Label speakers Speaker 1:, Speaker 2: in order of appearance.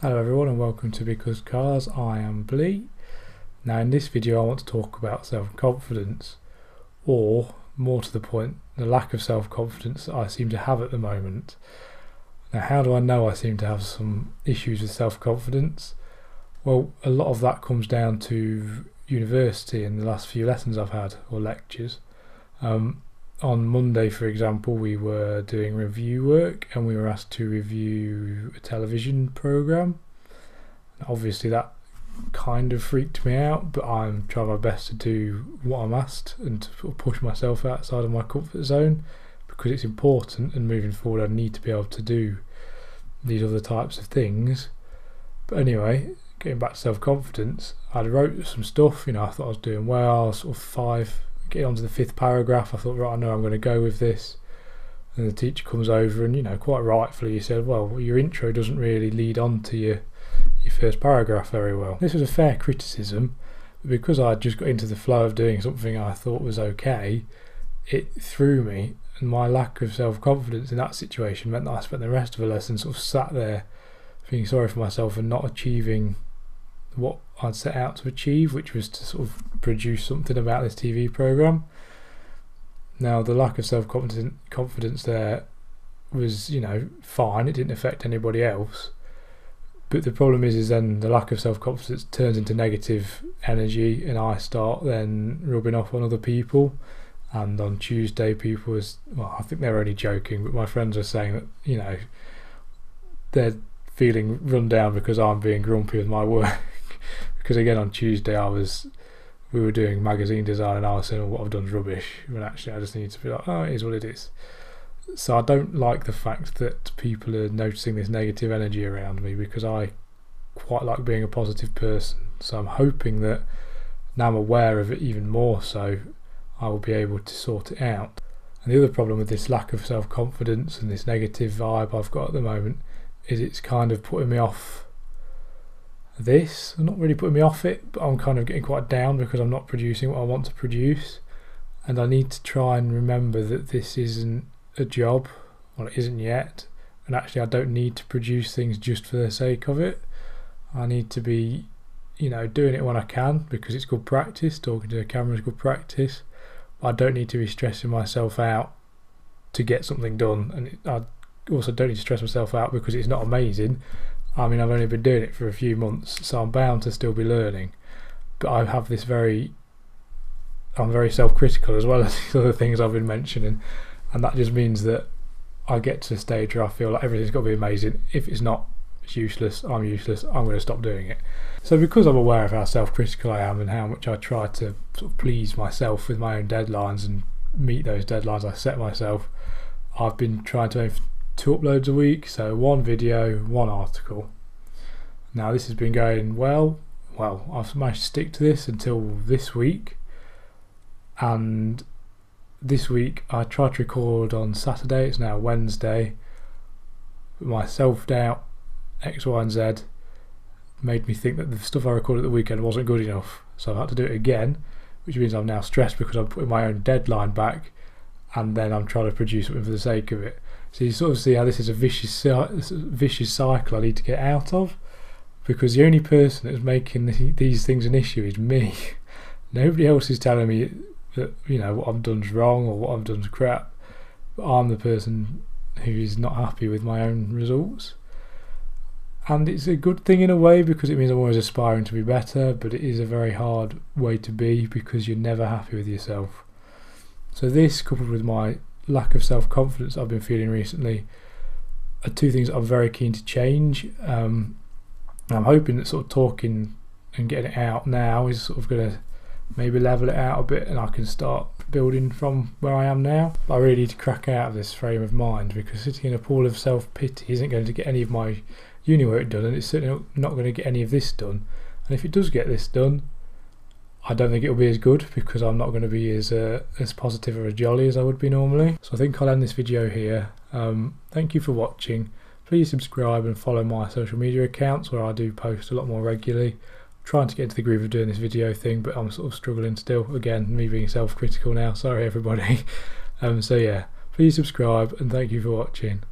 Speaker 1: Hello everyone and welcome to Because Cars. I am Blee. Now in this video I want to talk about self-confidence, or more to the point, the lack of self-confidence that I seem to have at the moment. Now how do I know I seem to have some issues with self-confidence? Well, a lot of that comes down to university and the last few lessons I've had, or lectures. On Monday, for example, we were doing review work and we were asked to review a television programme. Obviously that kind of freaked me out, but I'm trying my best to do what I'm asked and to sort of push myself outside of my comfort zone, because it's important, and moving forward I need to be able to do these other types of things. But anyway, getting back to self-confidence, I wrote some stuff, I thought I was doing well. I was sort of getting onto the fifth paragraph, I thought, right, I know I'm going to go with this. And the teacher comes over and, quite rightfully, he said, well, your intro doesn't really lead on to your first paragraph very well. This was a fair criticism, but because I just got into the flow of doing something I thought was okay, it threw me, and my lack of self-confidence in that situation meant that I spent the rest of the lesson sort of sat there feeling sorry for myself and not achieving what I'd set out to achieve, which was to sort of produce something about this TV programme. Now the lack of self-confidence there was, fine, it didn't affect anybody else, but the problem is then the lack of self-confidence turns into negative energy, and I start then rubbing off on other people. And on Tuesday people I think they're only joking, but my friends are saying that, they're feeling run down because I'm being grumpy with my work. Because again, on Tuesday we were doing magazine design and I was saying, what I've done is rubbish, when actually I just need to be like, oh, it is what it is. So I don't like the fact that people are noticing this negative energy around me, because I quite like being a positive person. So I'm hoping that now I'm aware of it even more, so I will be able to sort it out. And the other problem with this lack of self-confidence and this negative vibe I've got at the moment is it's kind of putting me off this. Not really putting me off it, but I'm kind of getting quite down because I'm not producing what I want to produce, and I need to try and remember that this isn't a job. Well, it isn't yet, and actually I don't need to produce things just for the sake of it. I need to be doing it when I can, because it's good practice. Talking to the camera is good practice, but I don't need to be stressing myself out to get something done, and I also don't need to stress myself out because it's not amazing. I mean, I've only been doing it for a few months, so I'm bound to still be learning. But I have I'm very self-critical as well as these other things I've been mentioning, and that just means that I get to the stage where I feel like everything's got to be amazing. If it's not, it's useless, I'm going to stop doing it. So because I'm aware of how self-critical I am and how much I try to sort of please myself with my own deadlines and meet those deadlines I set myself, I've been trying to aim for 2 uploads a week, so 1 video, 1 article. Now this has been going well, I've managed to stick to this until this week, and this week I tried to record on Saturday, it's now Wednesday, but my self-doubt, X, Y and Z, made me think that the stuff I recorded at the weekend wasn't good enough, so I've had to do it again, which means I'm now stressed because I'm putting my own deadline back, and then I'm trying to produce something for the sake of it. So you sort of see how this is a vicious cycle I need to get out of, because the only person that's making these things an issue is me. Nobody else is telling me that what I've done is wrong or what I've done is crap, but I'm the person who is not happy with my own results. And it's a good thing in a way, because it means I'm always aspiring to be better, but it is a very hard way to be because you're never happy with yourself. So this, coupled with my lack of self-confidence I've been feeling recently, are 2 things that I'm very keen to change. I'm hoping that sort of talking and getting it out now is sort of going to maybe level it out a bit, and I can start building from where I am now. But I really need to crack out of this frame of mind, because sitting in a pool of self-pity isn't going to get any of my uni work done, and it's certainly not going to get any of this done. And if it does get this done, I don't think it'll be as good, because I'm not going to be as positive or as jolly as I would be normally. So I think I'll end this video here. Thank you for watching. Please subscribe and follow my social media accounts, where I do post a lot more regularly. I'm trying to get into the groove of doing this video thing, but I'm sort of struggling still. Again, me being self-critical now. Sorry everybody. So yeah, please subscribe and thank you for watching.